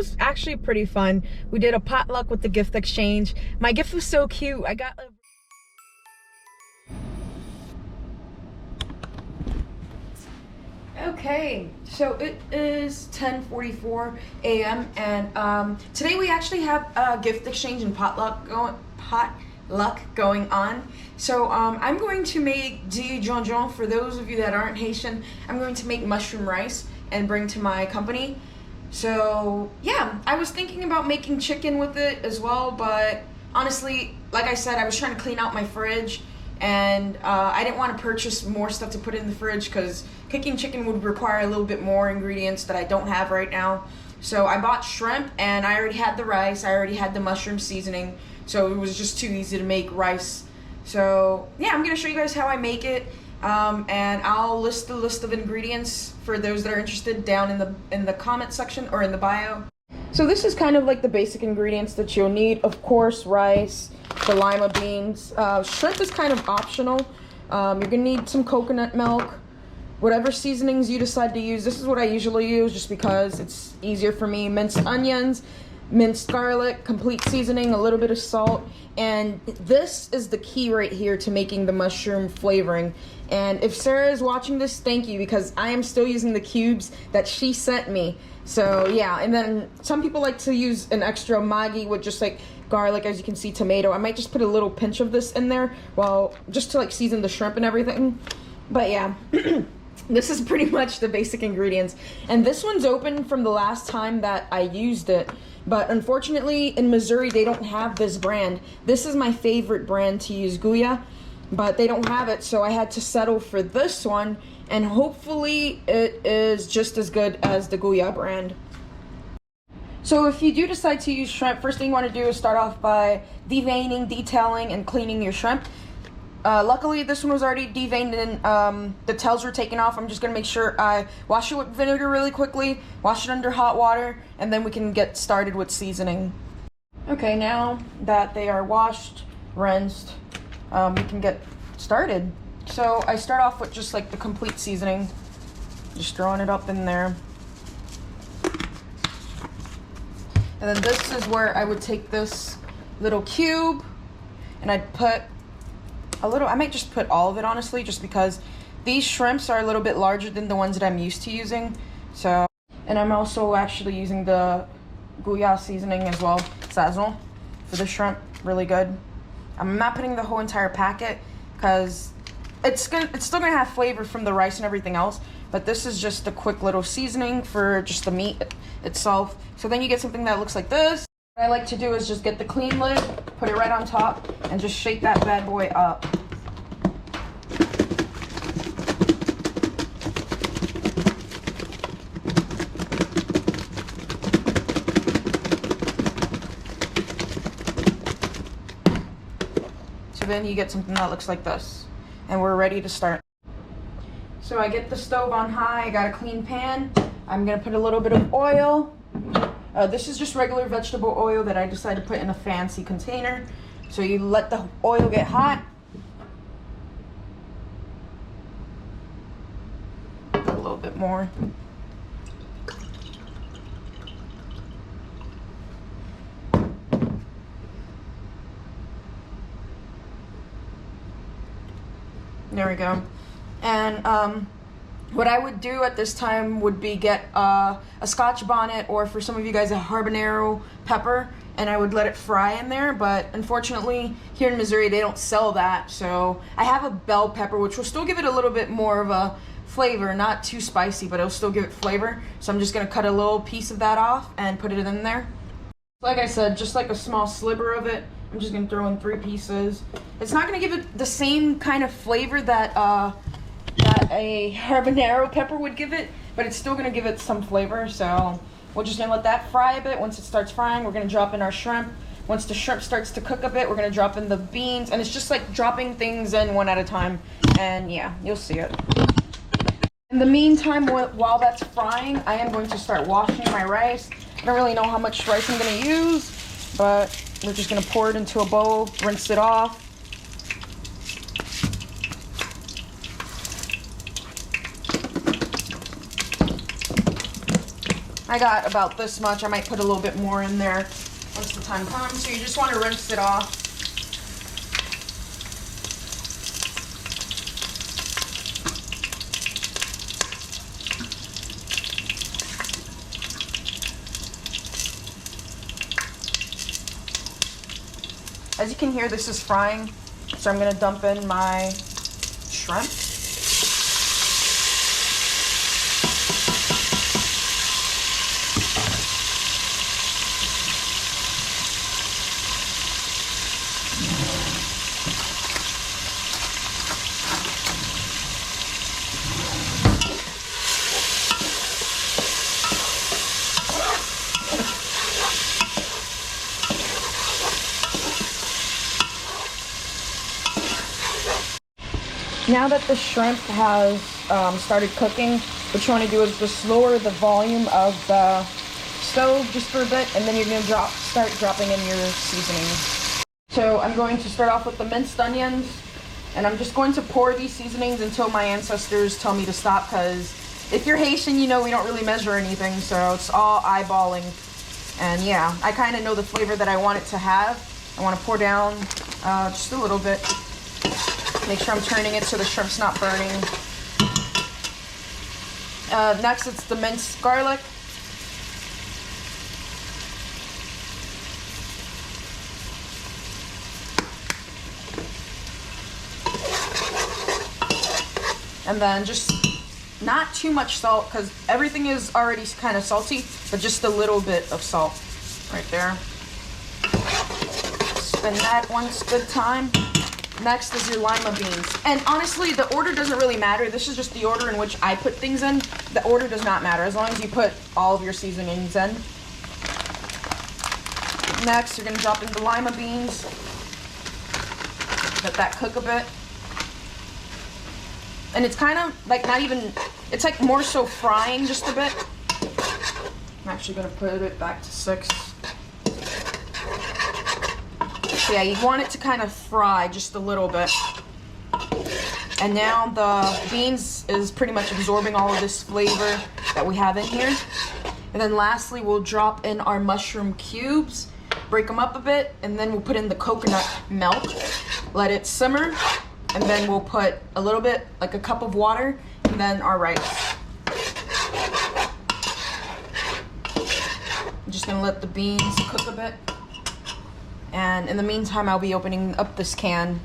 was actually pretty fun. We did a potluck with the gift exchange. My gift was so cute. I got a Okay, so it is 10:44 a.m. and today we actually have a gift exchange and potluck going on. So I'm going to make Diri Djon Djon. For those of you that aren't Haitian, I'm going to make mushroom rice and bring to my company. So yeah, I was thinking about making chicken with it as well, but honestly, like I said, I was trying to clean out my fridge, and I didn't want to purchase more stuff to put in the fridge because cooking chicken would require a little bit more ingredients that I don't have right now. So I bought shrimp, and I already had the rice, I already had the mushroom seasoning, so it was just too easy to make rice. So yeah, I'm gonna show you guys how I make it, and I'll list the list of ingredients for those that are interested down in the comment section or in the bio. So this is kind of like the basic ingredients that you'll need. Of course, rice, the lima beans. Shrimp is kind of optional. You're gonna need some coconut milk, whatever seasonings you decide to use. This is what I usually use just because it's easier for me. Minced onions, minced garlic, complete seasoning, a little bit of salt, and this is the key right here to making the mushroom flavoring. And if Sarah is watching this, thank you, because I am still using the cubes that she sent me. So yeah, and then some people like to use an extra Maggi with just like garlic, as you can see, tomato. I might just put a little pinch of this in there, well, just to like season the shrimp and everything. But yeah, this is pretty much the basic ingredients. And this one's open from the last time that I used it. But unfortunately, in Missouri, they don't have this brand. This is my favorite brand to use, Goya, but they don't have it, so I had to settle for this one, and hopefully it is just as good as the Goya brand. So if you do decide to use shrimp, first thing you want to do is start off by deveining, detailing, and cleaning your shrimp. Luckily, this one was already deveined and the tails were taken off. I'm just going to make sure I wash it with vinegar really quickly, wash it under hot water, and then we can get started with seasoning. Okay, now that they are washed, rinsed, we can get started. So I start off with just like the complete seasoning, just throwing it up in there. And then this is where I would take this little cube and I'd put a little, I might just put all of it, honestly, just because these shrimps are a little bit larger than the ones that I'm used to using. So, and I'm also actually using the Goya seasoning as well, Sazon, for the shrimp, really good. I'm not putting the whole entire packet because it's still gonna have flavor from the rice and everything else, but this is just a quick little seasoning for just the meat itself. So then you get something that looks like this. What I like to do is just get the clean lid, put it right on top, and just shake that bad boy up. So then you get something that looks like this, and we're ready to start. So I get the stove on high, I got a clean pan. I'm gonna put a little bit of oil. This is just regular vegetable oil that I decided to put in a fancy container. So you let the oil get hot. Put a little bit more. There we go. And what I would do at this time would be get a Scotch Bonnet, or for some of you guys, a habanero pepper, and I would let it fry in there. But unfortunately, here in Missouri, they don't sell that. So I have a bell pepper, which will still give it a little bit more of a flavor, not too spicy, but it'll still give it flavor. So I'm just gonna cut a little piece of that off and put it in there. Like I said, just like a small sliver of it. I'm just gonna throw in 3 pieces. It's not gonna give it the same kind of flavor that a habanero pepper would give it, but it's still gonna give it some flavor. So we're just gonna let that fry a bit. Once it starts frying, we're gonna drop in our shrimp. Once the shrimp starts to cook a bit, we're gonna drop in the beans, and it's just like dropping things in one at a time. And yeah, you'll see it. In the meantime, while that's frying, I am going to start washing my rice. I don't really know how much rice I'm gonna use, but we're just gonna pour it into a bowl, rinse it off. I got about this much. I might put a little bit more in there once the time comes. So you just want to rinse it off. As you can hear, this is frying, so I'm gonna dump in my shrimp. Now that the shrimp has started cooking, what you want to do is just lower the volume of the stove just for a bit, and then you're going to start dropping in your seasonings. So I'm going to start off with the minced onions, and I'm just going to pour these seasonings until my ancestors tell me to stop, because if you're Haitian, you know we don't really measure anything, so it's all eyeballing. And yeah, I kind of know the flavor that I want it to have. I want to pour down just a little bit. Make sure I'm turning it so the shrimp's not burning. Next, it's the minced garlic. And then just not too much salt, because everything is already kind of salty, but just a little bit of salt right there. Spin that once good time. Next is your lima beans. And honestly, the order doesn't really matter. This is just the order in which I put things in. The order does not matter, as long as you put all of your seasonings in. Next, you're gonna drop in the lima beans. Let that cook a bit. And it's kind of like not even, it's like more so frying just a bit. I'm actually gonna put it back to 6. Yeah, you want it to kind of fry just a little bit. And now the beans is pretty much absorbing all of this flavor that we have in here. And then lastly, we'll drop in our mushroom cubes, break them up a bit, and then we'll put in the coconut milk, let it simmer, and then we'll put a little bit, like a cup of water, and then our rice. I'm just gonna let the beans cook a bit. And in the meantime, I'll be opening up this can.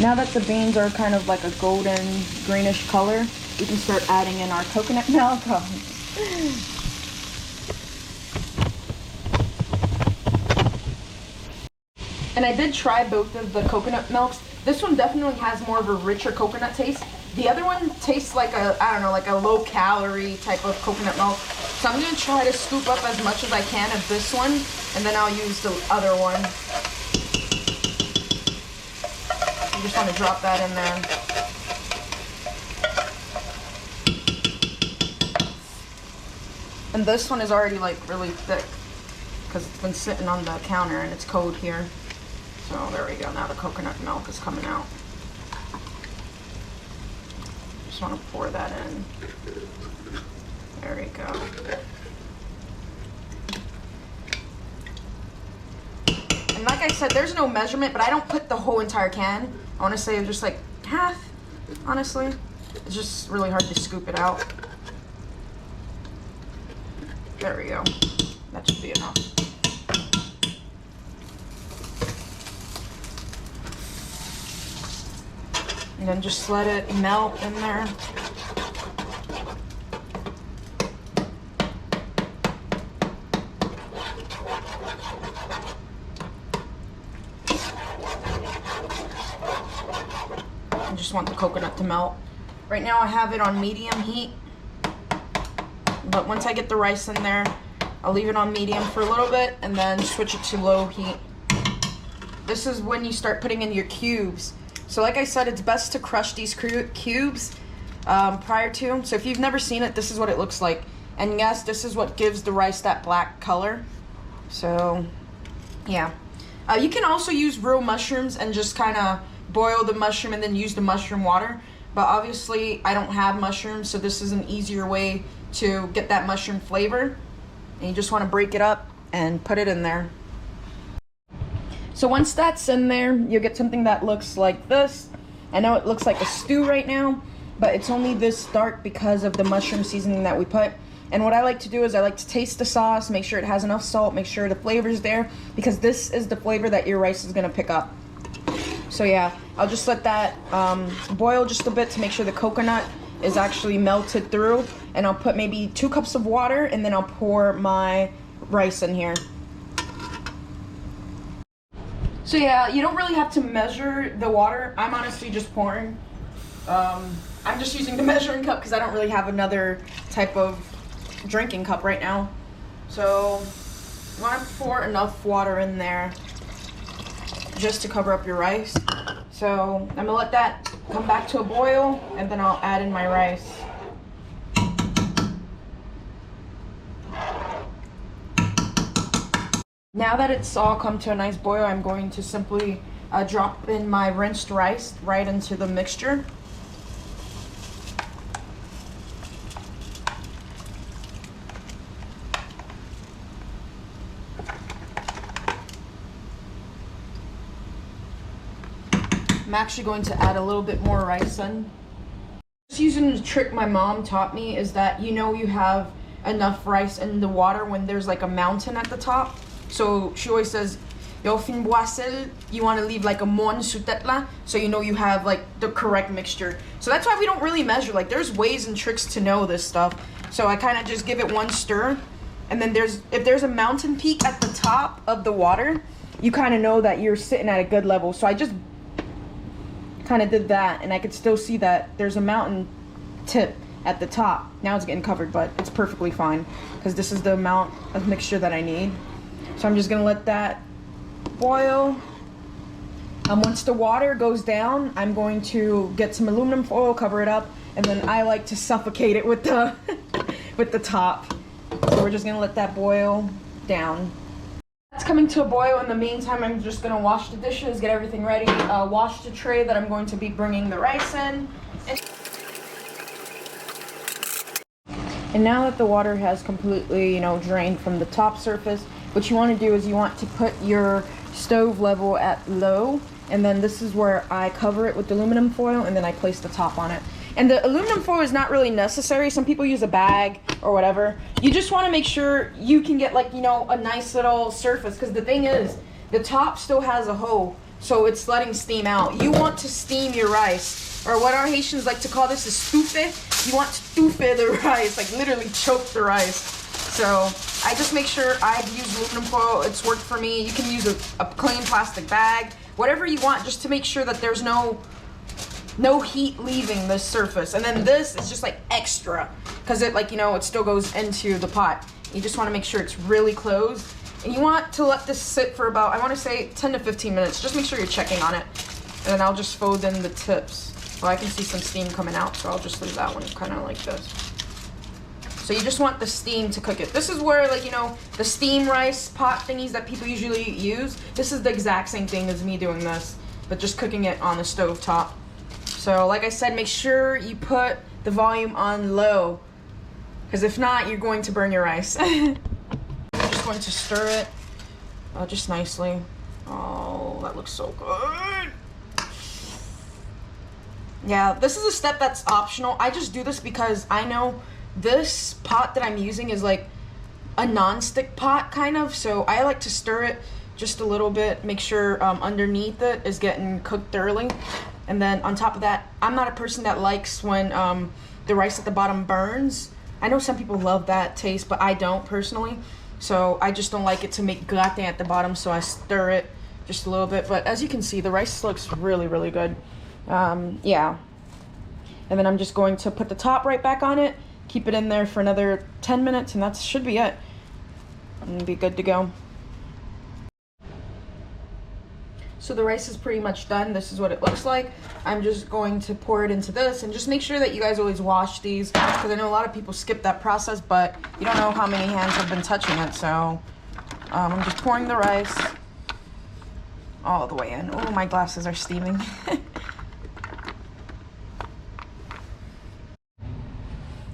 Now that the beans are kind of like a golden greenish color, we can start adding in our coconut milk. And I did try both of the coconut milks. This one definitely has more of a richer coconut taste. The other one tastes like a, I don't know, like a low calorie type of coconut milk. So I'm gonna try to scoop up as much as I can of this one, and then I'll use the other one. You just want to drop that in there. And this one is already like really thick because it's been sitting on the counter and it's cold here. So there we go, now the coconut milk is coming out. Just want to pour that in. There we go. And like I said, there's no measurement, but I don't put the whole entire can. I want to say just like half, honestly. It's just really hard to scoop it out. There we go. That should be enough. And then just let it melt in there. I just want the coconut to melt. Right now I have it on medium heat, but once I get the rice in there, I'll leave it on medium for a little bit and then switch it to low heat. This is when you start putting in your cubes. So like I said, it's best to crush these cubes prior to. So if you've never seen it, this is what it looks like. And yes, this is what gives the rice that black color. So yeah. You can also use real mushrooms and just kind of boil the mushroom and then use the mushroom water. But obviously I don't have mushrooms, so this is an easier way to get that mushroom flavor. And you just want to break it up and put it in there. So once that's in there, you'll get something that looks like this. I know it looks like a stew right now, but it's only this dark because of the mushroom seasoning that we put. And what I like to do is I like to taste the sauce, make sure it has enough salt, make sure the flavor's there, because this is the flavor that your rice is gonna pick up. So yeah, I'll just let that boil just a bit to make sure the coconut is actually melted through. And I'll put maybe 2 cups of water, and then I'll pour my rice in here. So yeah, you don't really have to measure the water. I'm honestly just pouring. I'm just using the measuring cup because I don't really have another type of drinking cup right now. So you want to pour enough water in there just to cover up your rice. So I'm gonna let that come back to a boil, and then I'll add in my rice. Now that it's all come to a nice boil, I'm going to simply drop in my rinsed rice right into the mixture. I'm actually going to add a little bit more rice in. Just using the trick my mom taught me is that you know you have enough rice in the water when there's like a mountain at the top. So she always says, "Yo fin boisel," you want to leave like a mon sous tête là, so you know you have like the correct mixture. So that's why we don't really measure. Like there's ways and tricks to know this stuff. So I kind of just give it one stir, and then if there's a mountain peak at the top of the water, you kind of know that you're sitting at a good level. So I just kind of did that, and I could still see that there's a mountain tip at the top. Now it's getting covered, but it's perfectly fine because this is the amount of mixture that I need. So I'm just gonna let that boil. Once the water goes down, I'm going to get some aluminum foil, cover it up, and then I like to suffocate it with the with the top. So we're just gonna let that boil down. It's coming to a boil. In the meantime, I'm just gonna wash the dishes, get everything ready, wash the tray that I'm going to be bringing the rice in. And now that the water has completely, you know, drained from the top surface, what you want to do is you want to put your stove level at low, and then this is where I cover it with aluminum foil, and then I place the top on it. And the aluminum foil is not really necessary. Some people use a bag or whatever. You just want to make sure you can get like, you know, a nice little surface, because the thing is, the top still has a hole, so it's letting steam out. You want to steam your rice, or what our Haitians like to call this is stouffe. You want to stouffe the rice, like literally choke the rice. So I just make sure I've used aluminum foil. It's worked for me. You can use a plain plastic bag, whatever you want, just to make sure that there's no heat leaving this surface. And then this is just like extra, because it, like, you know, it still goes into the pot. You just want to make sure it's really closed. And you want to let this sit for about, I want to say 10 to 15 minutes. Just make sure you're checking on it. And then I'll just fold in the tips. Well, I can see some steam coming out, so I'll just leave that one kind of like this. So you just want the steam to cook it. This is where, like, you know, the steam rice pot thingies that people usually use, this is the exact same thing as me doing this, but just cooking it on the stove top. So like I said, make sure you put the volume on low, because if not, you're going to burn your rice. I'm just going to stir it just nicely. Oh, that looks so good. Yeah, this is a step that's optional. I just do this because I know this pot that I'm using is like a non-stick pot kind of, so I like to stir it just a little bit, make sure underneath it is getting cooked thoroughly. And then on top of that, I'm not a person that likes when the rice at the bottom burns. I know some people love that taste, but I don't personally. So I just don't like it to make gratin at the bottom, so I stir it just a little bit. But as you can see, the rice looks really, really good. Yeah. And then I'm just going to put the top right back on it, keep it in there for another 10 minutes, and that should be it. And be good to go. So the rice is pretty much done. This is what it looks like. I'm just going to pour it into this, and just make sure that you guys always wash these, because I know a lot of people skip that process, but you don't know how many hands have been touching it. So I'm just pouring the rice all the way in. Oh, my glasses are steaming.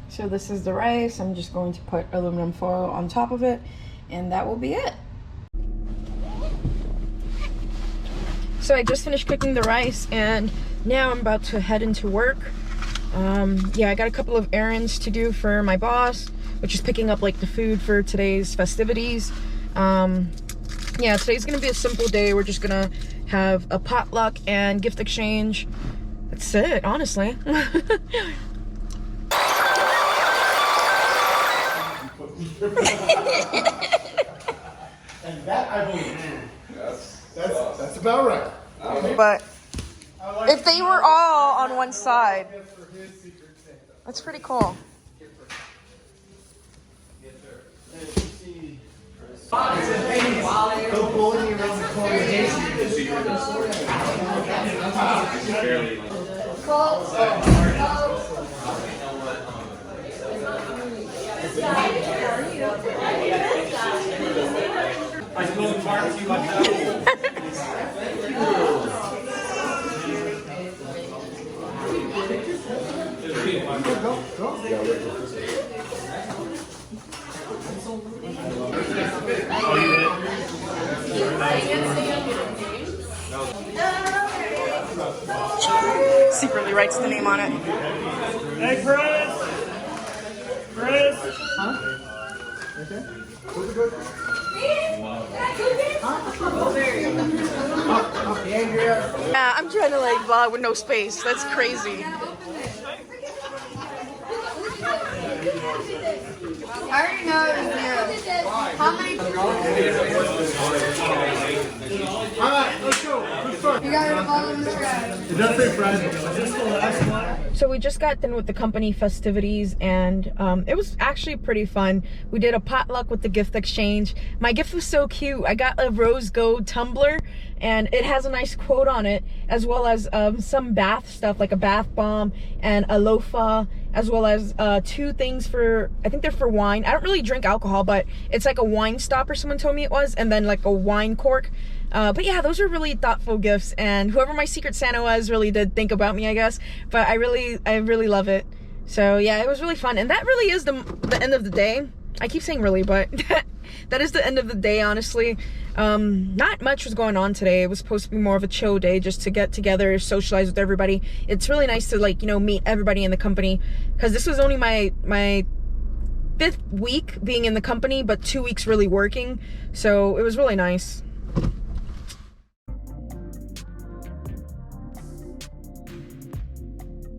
So So this is the rice. I'm just going to put aluminum foil on top of it, and that will be it. So I just finished cooking the rice, and now I'm about to head into work. Yeah, I got a couple of errands to do for my boss, which is picking up like the food for today's festivities. Yeah, today's gonna be a simple day. We're just gonna have a potluck and gift exchange. That's it, honestly. And that, I believe, that's about right. But if they were all on one side, that's pretty cool. Secretly writes the name on it. Hey, Chris! Chris! Huh? Okay. Yeah, I'm trying to like vlog with no space. That's crazy. I already know it was zero. How many? Alright, let's go. You gotta follow the thread. It does say fries. Is this the last one? So we just got done with the company festivities, and it was actually pretty fun. We did a potluck with the gift exchange. My gift was so cute. I got a rose gold tumbler, and it has a nice quote on it, as well as some bath stuff like a bath bomb and a loofah, as well as 2 things for, I think they're for wine. I don't really drink alcohol, but it's like a wine stopper, someone told me it was, and then like a wine cork. But yeah, those were really thoughtful gifts, and whoever my Secret Santa was really did think about me, I guess. But I really love it. So yeah, it was really fun, and that really is the end of the day. I keep saying really, but that is the end of the day, honestly. Not much was going on today. It was supposed to be more of a chill day, just to get together, socialize with everybody. It's really nice to, like, you know, meet everybody in the company, because this was only my 5th week being in the company, but 2 weeks really working. So it was really nice.